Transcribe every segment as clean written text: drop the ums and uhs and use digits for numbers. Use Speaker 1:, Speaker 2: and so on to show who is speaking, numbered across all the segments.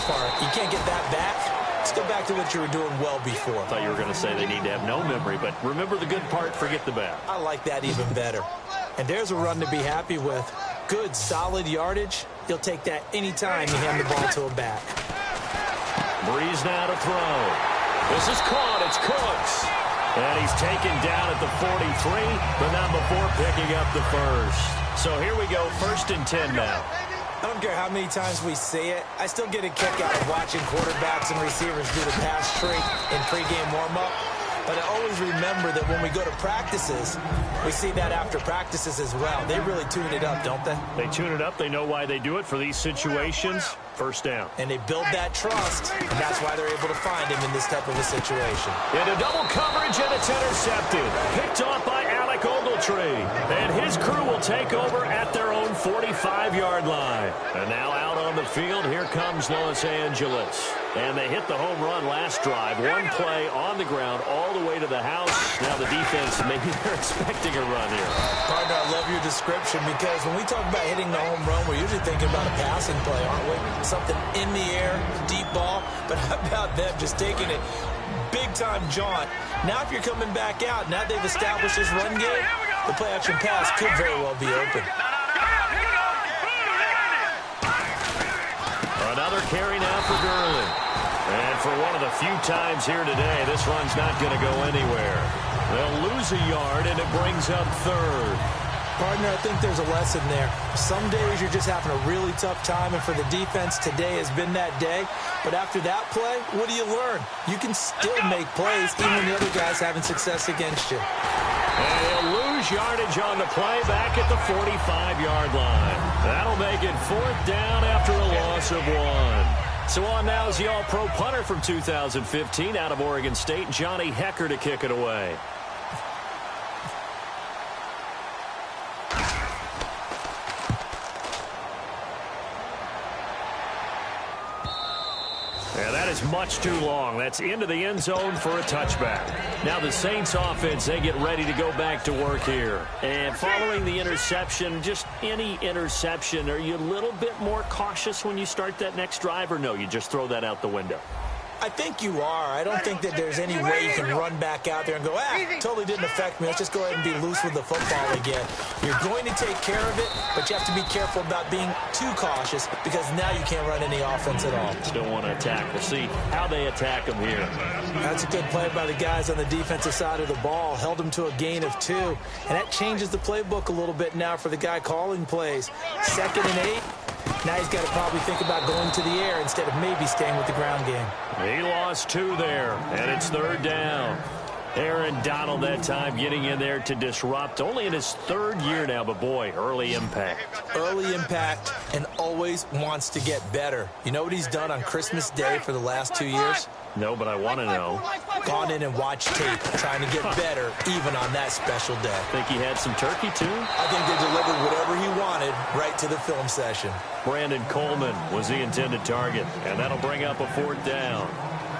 Speaker 1: part. You can't get that back. Let's go back to what you were doing well before.
Speaker 2: I thought you were going to say they need to have no memory, but remember the good part, forget the bad.
Speaker 1: I like that even better. And there's a run to be happy with. Good, solid yardage. You'll take that anytime you hand the ball to a back.
Speaker 2: Breeze now to throw. This is caught. It's Cooks. And he's taken down at the 43, but not before picking up the first. So here we go, 1st and 10 now.
Speaker 1: I don't care how many times we see it. I still get a kick out of watching quarterbacks and receivers do the pass trick in pregame warm-up. But I always remember that when we go to practices, we see that after practices as well. They really tune it up, don't they?
Speaker 2: They tune it up. They know why they do it for these situations. 1st down.
Speaker 1: And they build that trust, and that's why they're able to find him in this type of a situation.
Speaker 2: Into double coverage, and it's intercepted. Picked off by Alec Ogletree. And his crew will take over at their own 45-yard line. And now out on the field, here comes Los Angeles. And they hit the home run last drive. One play on the ground all the way to the house. Now the defense, maybe they're expecting a run here.
Speaker 1: Partner, I love your description because when we talk about hitting the home run, we're usually thinking about a passing play, aren't we? Something in the air, deep ball. But how about them just taking it big-time jaunt? Now if you're coming back out, now they've established this run game, the play-action pass could very well be open.
Speaker 2: Another carry now for Gurley. And for one of the few times here today, this run's not going to go anywhere. They'll lose a yard, and it brings up 3rd.
Speaker 1: Partner, I think there's a lesson there. Some days you're just having a really tough time, and for the defense, today has been that day. But after that play, what do you learn? You can still make plays even when the other guy's having success against you.
Speaker 2: And he'll lose yardage on the play back at the 45-yard line. That'll make it 4th down after a loss of 1. So on now is the All-Pro punter from 2015 out of Oregon State, Johnny Hecker, to kick it away. Yeah, that is much too long. That's into the end zone for a touchback. Now the Saints offense, they get ready to go back to work here. And following the interception, just any interception, are you a little bit more cautious when you start that next drive, or no, you just throw that out the window?
Speaker 1: I think you are. I don't think that there's any way you can run back out there and go, totally didn't affect me. Let's just go ahead and be loose with the football again. You're going to take care of it, but you have to be careful about being too cautious because now you can't run any offense at all.
Speaker 2: Still want to attack. We'll see how they attack them here.
Speaker 1: That's a good play by the guys on the defensive side of the ball. Held them to a gain of 2, and that changes the playbook a little bit now for the guy calling plays. 2nd and 8. Now he's got to probably think about going to the air instead of maybe staying with the ground game.
Speaker 2: He lost 2 there, and it's 3rd down. Aaron Donald that time getting in there to disrupt. Only in his 3rd year now, but boy, early impact.
Speaker 1: Early impact and always wants to get better. You know what he's done on Christmas Day for the last 2 years?
Speaker 2: No, but I want to know.
Speaker 1: Gone in and watched tape, trying to get better even on that special day.
Speaker 2: Think he had some turkey, too?
Speaker 1: I think they delivered whatever he wanted right to the film session.
Speaker 2: Brandon Coleman was the intended target, and that'll bring up a 4th down.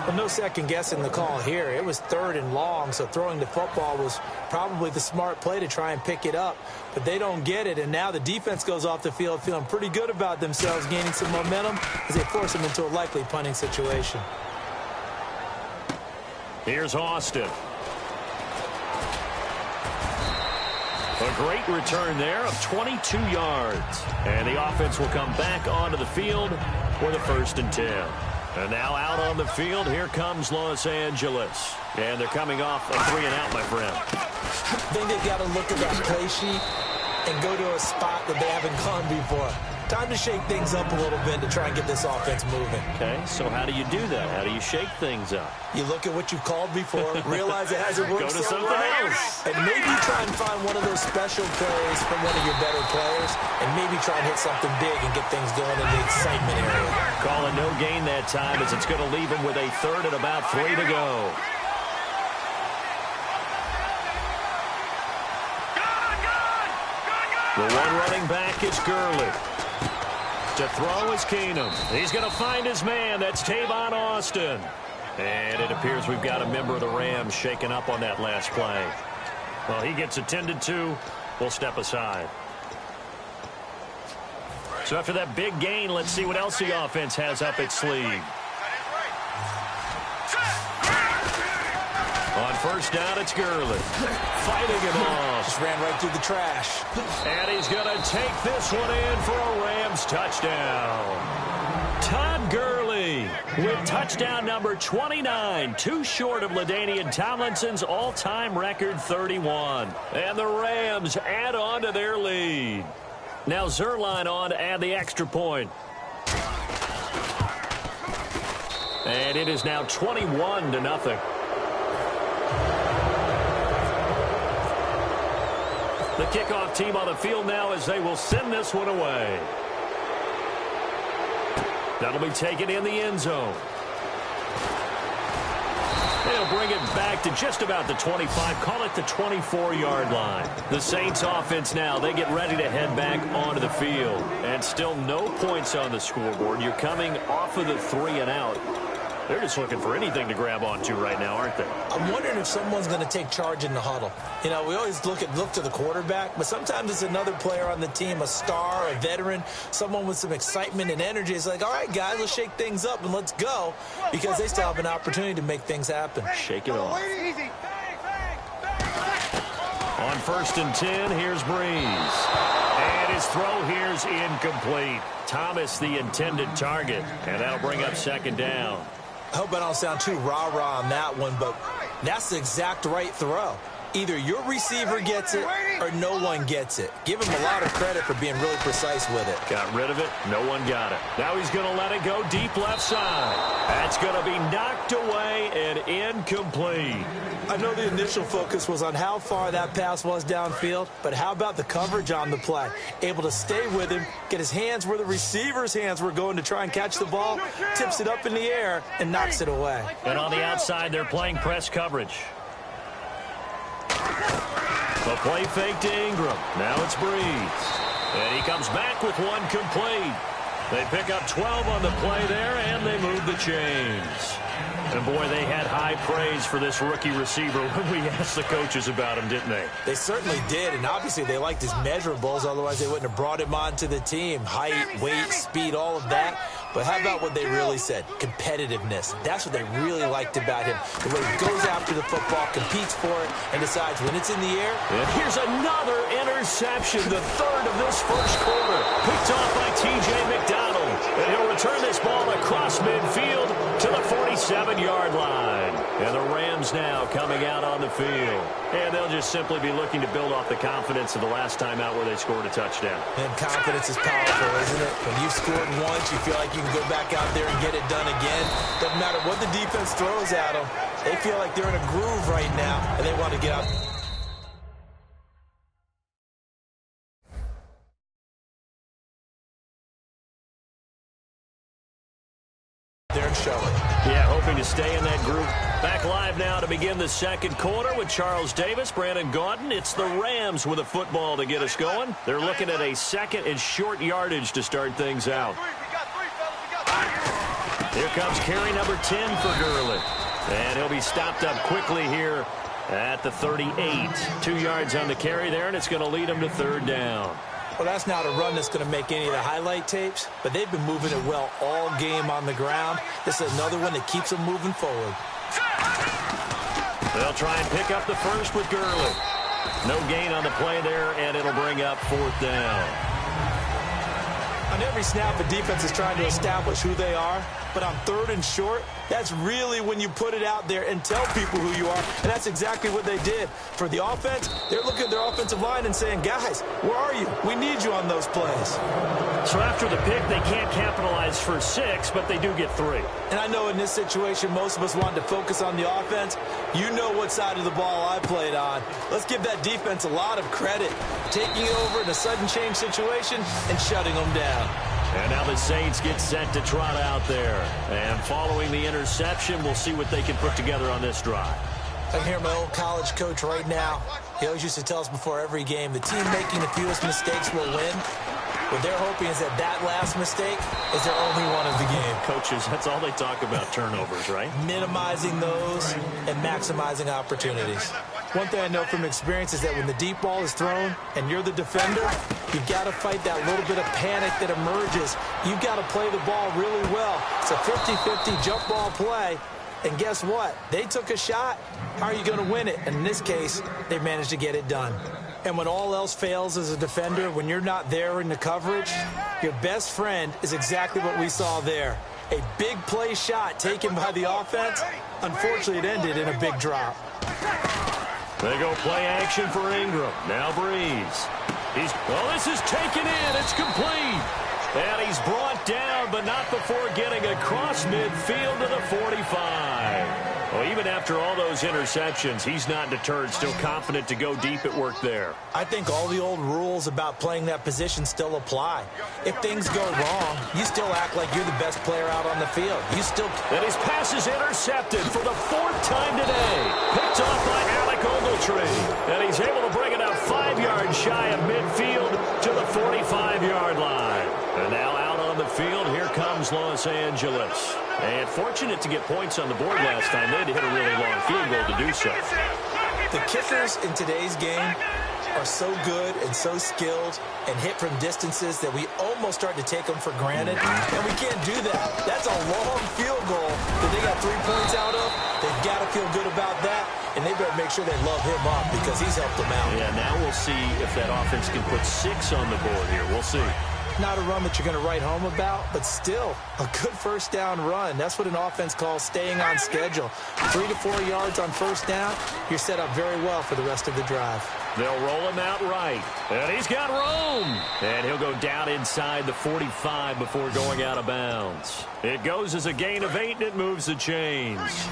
Speaker 1: Well, no second guessing the call here. It was 3rd and long, so throwing the football was probably the smart play to try and pick it up. But they don't get it, and now the defense goes off the field feeling pretty good about themselves, gaining some momentum as they force them into a likely punting situation.
Speaker 2: Here's Austin. A great return there of 22 yards. And the offense will come back onto the field for the 1st and 10. And now out on the field, here comes Los Angeles. And they're coming off a 3 and out, my friend.
Speaker 1: I think they've got to look at that play sheet and go to a spot that they haven't gone before. Time to shake things up a little bit to try and get this offense moving.
Speaker 2: Okay, so how do you do that? How do you shake things up?
Speaker 1: You look at what you've called before, realize it hasn't worked
Speaker 2: so
Speaker 1: well,
Speaker 2: else.
Speaker 1: and maybe try and find one of those special plays from one of your better players, and maybe try and hit something big and get things going in the excitement area.
Speaker 2: Calling no gain that time as it's going to leave him with a 3rd and about 3 to go. The one running back is Gurley. To throw is Keenum. He's going to find his man. That's Tavon Austin. And it appears we've got a member of the Rams shaken up on that last play. Well, he gets attended to. We'll step aside. So after that big gain, let's see what else the offense has up its sleeve. On first down, it's Gurley. Fighting him off.
Speaker 1: Just ran right through the trash.
Speaker 2: And he's going to take this one in for a Rams touchdown. Todd Gurley with touchdown number 29, too short of LaDainian Tomlinson's all-time record 31. And the Rams add on to their lead. Now Zerline on to add the extra point. And it is now 21-0. The kickoff team on the field now as they will send this one away. That'll be taken in the end zone. They'll bring it back to just about the 25, call it the 24-yard line. The Saints offense now, they get ready to head back onto the field. And still no points on the scoreboard. You're coming off of the 3 and out. They're just looking for anything to grab onto right now, aren't they?
Speaker 1: I'm wondering if someone's going to take charge in the huddle. You know, we always look to the quarterback, but sometimes it's another player on the team, a star, a veteran, someone with some excitement and energy. It's like, all right, guys, let's shake things up and let's go, because they still have an opportunity to make things happen.
Speaker 2: Shake it off. On first and 10, here's Breeze. And his throw here's incomplete. Thomas the intended target, and that'll bring up second down.
Speaker 1: I hope I don't sound too rah-rah on that one, but that's the exact right throw. Either your receiver gets it or no one gets it. Give him a lot of credit for being really precise with it.
Speaker 2: Got rid of it. No one got it. Now he's going to let it go deep left side. That's going to be knocked away and incomplete.
Speaker 1: I know the initial focus was on how far that pass was downfield, but how about the coverage on the play? Able to stay with him, get his hands where the receiver's hands were going to try and catch the ball, tips it up in the air, and knocks it away.
Speaker 2: And on the outside, they're playing press coverage. The play fake to Ingram. Now it's Breeze. And he comes back with one complete. They pick up 12 on the play there, and they move the chains. And, boy, they had high praise for this rookie receiver when we asked the coaches about him, didn't they?
Speaker 1: They certainly did, and obviously they liked his measurables. Otherwise, they wouldn't have brought him onto the team. Height, weight, speed, all of that. But how about what they really said? Competitiveness. That's what they really liked about him. The way he goes after the football, competes for it, and decides when it's in the air.
Speaker 2: And here's another interception, the third of this first quarter. Picked off by T.J. McDonald. And he'll return this ball across midfield to the 47-yard line. And the Rams now coming out on the field. And they'll just simply be looking to build off the confidence of the last time out where they scored a touchdown.
Speaker 1: And confidence is powerful, isn't it? When you've scored once, you feel like you can go back out there and get it done again. Doesn't matter what the defense throws at them. They feel like they're in a groove right now, and they want to get out. There and show it.
Speaker 2: Yeah, hoping to stay in that group. Back live now to begin the second quarter with Charles Davis, Brandon Gaudin. It's the Rams with a football to get us going. They're looking at a second and short yardage to start things out. Here comes carry number 10 for Gurley. And he'll be stopped up quickly here at the 38. 2 yards on the carry there, and it's going to lead him to third down.
Speaker 1: Well, that's not a run that's going to make any of the highlight tapes, but they've been moving it well all game on the ground. This is another one that keeps them moving forward.
Speaker 2: They'll try and pick up the first with Gurley. No gain on the play there, and it'll bring up fourth down.
Speaker 1: On every snap, the defense is trying to establish who they are, but on third and short, that's really when you put it out there and tell people who you are, and that's exactly what they did. For the offense, they're looking at their offensive line and saying, guys, where are you? We need you on those plays.
Speaker 2: So after the pick, they can't capitalize for 6, but they do get 3.
Speaker 1: And I know in this situation, most of us wanted to focus on the offense. You know what side of the ball I played on. Let's give that defense a lot of credit, taking it over in a sudden change situation and shutting them down.
Speaker 2: And now the Saints get set to trot out there. And following the interception, we'll see what they can put together on this drive.
Speaker 1: I can hear my old college coach right now. He always used to tell us before every game, the team making the fewest mistakes will win. What they're hoping is that last mistake is their only one of the game.
Speaker 2: Coaches, that's all they talk about, turnovers, right?
Speaker 1: Minimizing those and maximizing opportunities. One thing I know from experience is that when the deep ball is thrown and you're the defender, you've got to fight that little bit of panic that emerges. You've got to play the ball really well. It's a 50-50 jump ball play. And guess what? They took a shot. How are you going to win it? And in this case, they managed to get it done. And when all else fails as a defender, when you're not there in the coverage, your best friend is exactly what we saw there. A big play shot taken by the offense. Unfortunately, it ended in a big drop.
Speaker 2: They go play action for Ingram. Now Breeze. This is taken in. It's complete. And he's brought down, but not before getting across midfield to the 45. Well, even after all those interceptions, he's not deterred, still confident to go deep at work there.
Speaker 1: I think all the old rules about playing that position still apply. If things go wrong, you still act like you're the best player out on the field.
Speaker 2: And his pass is intercepted for the 4th time today. Picked off by Alec Ogletree. And he's able to bring it up 5 yards shy of midfield to the 45-yard line. And now out on the field, here comes Los Angeles. And fortunate to get points on the board last time. They had to hit a really long field goal to do so.
Speaker 1: The kickers in today's game are so good and so skilled and hit from distances that we almost start to take them for granted. And we can't do that. That's a long field goal that they got 3 points out of. They've got to feel good about that. And they better make sure they love him up because he's helped them out.
Speaker 2: Yeah, now we'll see if that offense can put 6 on the board here. We'll see.
Speaker 1: Not a run that you're going to write home about, but still a good first down run. That's what an offense calls staying on schedule. 3 to 4 yards on first down, you're set up very well for the rest of the drive.
Speaker 2: They'll roll him out right. And he's got room. And he'll go down inside the 45 before going out of bounds. It goes as a gain of 8, and it moves the chains.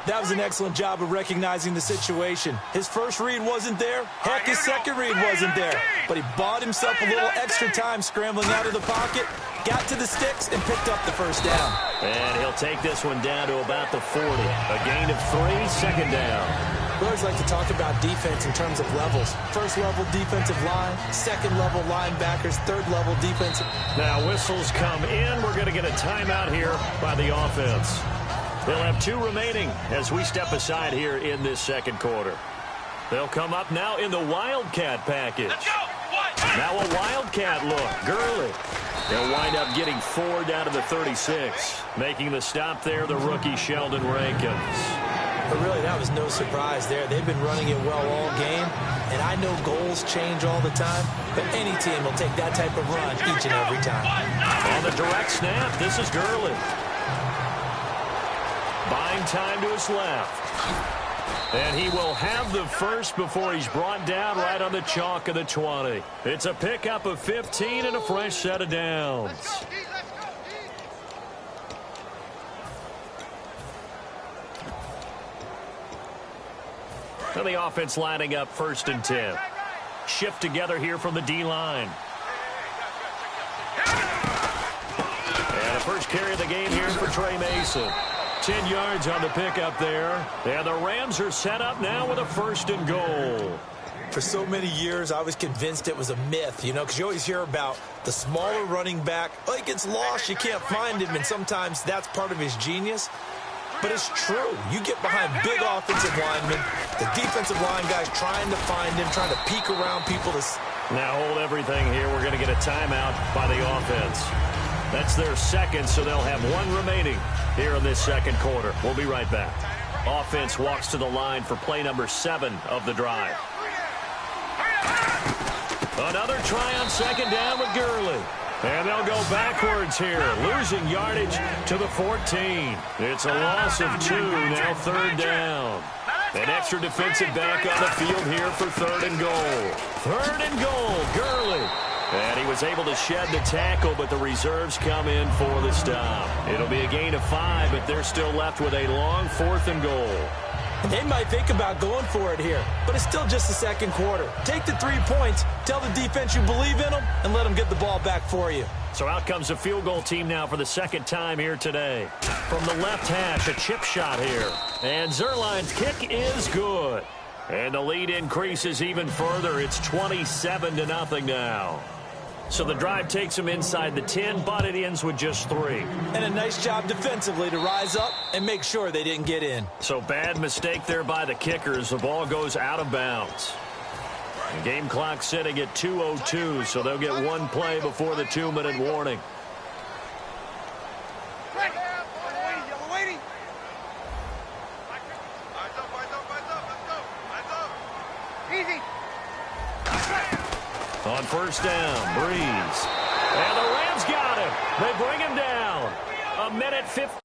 Speaker 1: That was an excellent job of recognizing the situation. His first read wasn't there. Heck, his second read wasn't there. But he bought himself a little extra time scrambling out of the pocket, got to the sticks, and picked up the first down.
Speaker 2: And he'll take this one down to about the 40. A gain of 3, second down.
Speaker 1: We always like to talk about defense in terms of levels. First level defensive line, second level linebackers, third level defensive.
Speaker 2: Now whistles come in. We're going to get a timeout here by the offense. They'll have 2 remaining as we step aside here in this second quarter. They'll come up now in the Wildcat package. Now a Wildcat look. Gurley. They'll wind up getting 4 down to the 36. Making the stop there, the rookie Sheldon Rankins.
Speaker 1: But really, that was no surprise there. They've been running it well all game. And I know goals change all the time, but any team will take that type of run each and every time.
Speaker 2: On the direct snap, this is Gurley. Buying time to his left. And he will have the first before he's brought down right on the chalk of the 20. It's a pickup of 15 and a fresh set of downs. And the offense lining up 1st and 10. Shift together here from the D-line. And the first carry of the game here for Trey Mason. 10 yards on the pickup there. And the Rams are set up now with a 1st and goal.
Speaker 1: For so many years, I was convinced it was a myth, because you always hear about the smaller running back. Oh, he gets lost, you can't find him, and sometimes that's part of his genius. But it's true. You get behind big offensive linemen, the defensive line guys trying to find him, trying to peek around people.
Speaker 2: Now hold everything here. We're going to get a timeout by the offense. That's their second, so they'll have 1 remaining here in this second quarter. We'll be right back. Offense walks to the line for play number 7 of the drive. Another try on second down with Gurley. And they'll go backwards here, losing yardage to the 14. It's a loss of 2, now 3rd down. An extra defensive back on the field here for 3rd and goal. 3rd and goal, Gurley. And he was able to shed the tackle, but the reserves come in for the stop. It'll be a gain of 5, but they're still left with a long 4th and goal.
Speaker 1: They might think about going for it here, but it's still just the second quarter. Take the 3 points, tell the defense you believe in them, and let them get the ball back for you.
Speaker 2: So out comes the field goal team now for the second time here today. From the left hash, a chip shot here. And Zerline's kick is good. And the lead increases even further. It's 27-0 now. So the drive takes them inside the 10, but it ends with just 3.
Speaker 1: And a nice job defensively to rise up and make sure they didn't get in.
Speaker 2: So bad mistake there by the kickers. The ball goes out of bounds. The game clock sitting at 2:02, so they'll get one play before the 2-minute warning. On first down, Breeze. And the Rams got him. They bring him down. 1:50.